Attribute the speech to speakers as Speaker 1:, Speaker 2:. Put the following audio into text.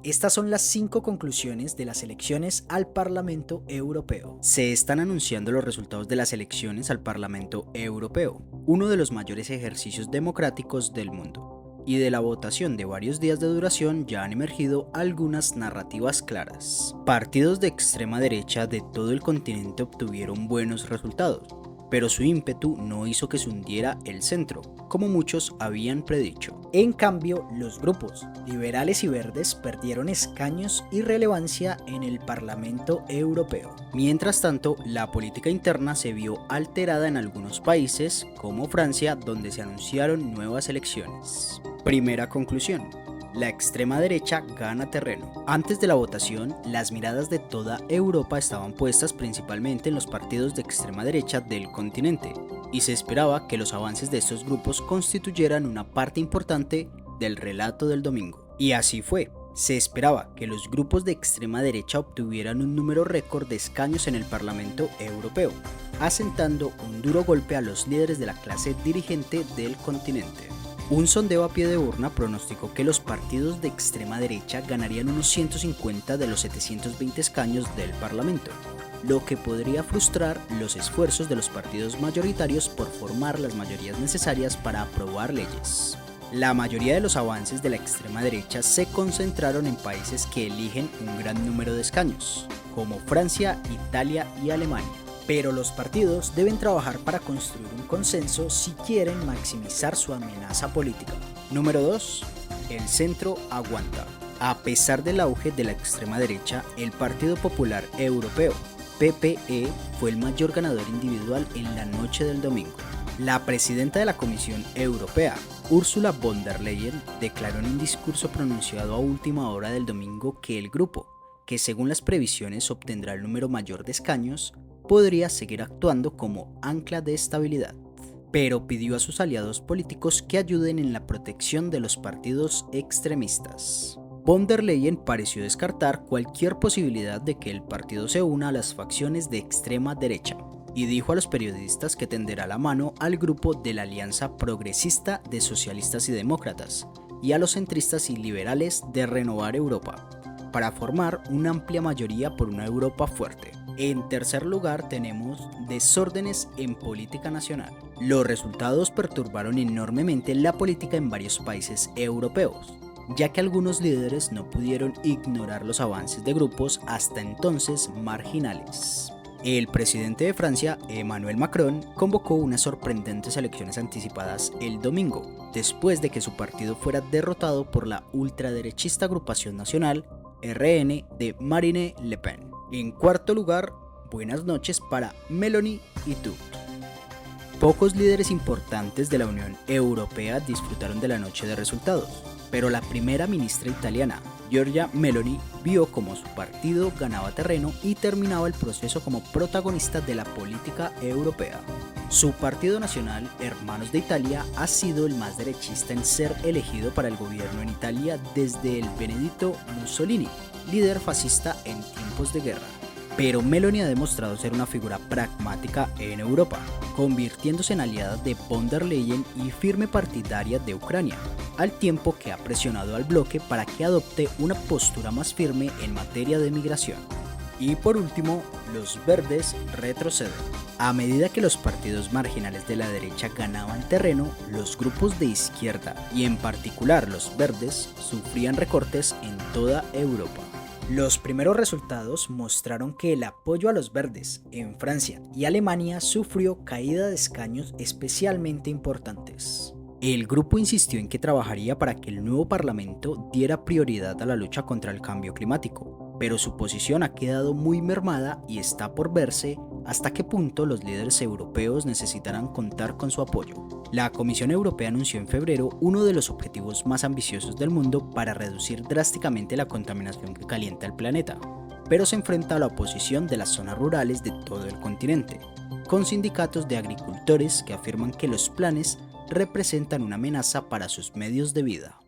Speaker 1: Estas son las 5 conclusiones de las elecciones al Parlamento Europeo. Se están anunciando los resultados de las elecciones al Parlamento Europeo, uno de los mayores ejercicios democráticos del mundo. Y de la votación de varios días de duración ya han emergido algunas narrativas claras. Partidos de extrema derecha de todo el continente obtuvieron buenos resultados, pero su ímpetu no hizo que se hundiera el centro, como muchos habían predicho. En cambio, los grupos liberales y verdes perdieron escaños y relevancia en el Parlamento Europeo. Mientras tanto, la política interna se vio alterada en algunos países, como Francia, donde se anunciaron nuevas elecciones. Primera conclusión. La extrema derecha gana terreno. Antes de la votación, las miradas de toda Europa estaban puestas principalmente en los partidos de extrema derecha del continente, y se esperaba que los avances de estos grupos constituyeran una parte importante del relato del domingo. Y así fue. Se esperaba que los grupos de extrema derecha obtuvieran un número récord de escaños en el Parlamento Europeo, asentando un duro golpe a los líderes de la clase dirigente del continente. Un sondeo a pie de urna pronosticó que los partidos de extrema derecha ganarían unos 150 de los 720 escaños del Parlamento, lo que podría frustrar los esfuerzos de los partidos mayoritarios por formar las mayorías necesarias para aprobar leyes. La mayoría de los avances de la extrema derecha se concentraron en países que eligen un gran número de escaños, como Francia, Italia y Alemania. Pero los partidos deben trabajar para construir un consenso si quieren maximizar su amenaza política. Número 2. El centro aguanta. A pesar del auge de la extrema derecha, el Partido Popular Europeo, PPE, fue el mayor ganador individual en la noche del domingo. La presidenta de la Comisión Europea, Ursula von der Leyen, declaró en un discurso pronunciado a última hora del domingo que el grupo, que según las previsiones obtendrá el número mayor de escaños, podría seguir actuando como ancla de estabilidad, pero pidió a sus aliados políticos que ayuden en la protección de los partidos extremistas. Von der Leyen pareció descartar cualquier posibilidad de que el partido se una a las facciones de extrema derecha, y dijo a los periodistas que tenderá la mano al grupo de la Alianza Progresista de Socialistas y Demócratas y a los centristas y liberales de Renovar Europa, para formar una amplia mayoría por una Europa fuerte. En tercer lugar tenemos desórdenes en política nacional. Los resultados perturbaron enormemente la política en varios países europeos, ya que algunos líderes no pudieron ignorar los avances de grupos hasta entonces marginales. El presidente de Francia, Emmanuel Macron, convocó unas sorprendentes elecciones anticipadas el domingo, después de que su partido fuera derrotado por la ultraderechista agrupación nacional RN de Marine Le Pen. En cuarto lugar, buenas noches para Meloni y Tusk. Pocos líderes importantes de la Unión Europea disfrutaron de la noche de resultados, pero la primera ministra italiana, Giorgia Meloni, vio como su partido ganaba terreno y terminaba el proceso como protagonista de la política europea. Su partido nacional, Hermanos de Italia, ha sido el más derechista en ser elegido para el gobierno en Italia desde el Benedetto Mussolini, líder fascista en tiempos de guerra. Pero Meloni ha demostrado ser una figura pragmática en Europa, convirtiéndose en aliada de von der Leyen y firme partidaria de Ucrania, al tiempo que ha presionado al bloque para que adopte una postura más firme en materia de migración. Y por último, los verdes retroceden. A medida que los partidos marginales de la derecha ganaban terreno, los grupos de izquierda, y en particular los verdes, sufrían recortes en toda Europa. Los primeros resultados mostraron que el apoyo a los verdes en Francia y Alemania sufrió caída de escaños especialmente importantes. El grupo insistió en que trabajaría para que el nuevo parlamento diera prioridad a la lucha contra el cambio climático, pero su posición ha quedado muy mermada y está por verse hasta qué punto los líderes europeos necesitarán contar con su apoyo. La Comisión Europea anunció en febrero uno de los objetivos más ambiciosos del mundo para reducir drásticamente la contaminación que calienta el planeta, pero se enfrenta a la oposición de las zonas rurales de todo el continente, con sindicatos de agricultores que afirman que los planes representan una amenaza para sus medios de vida.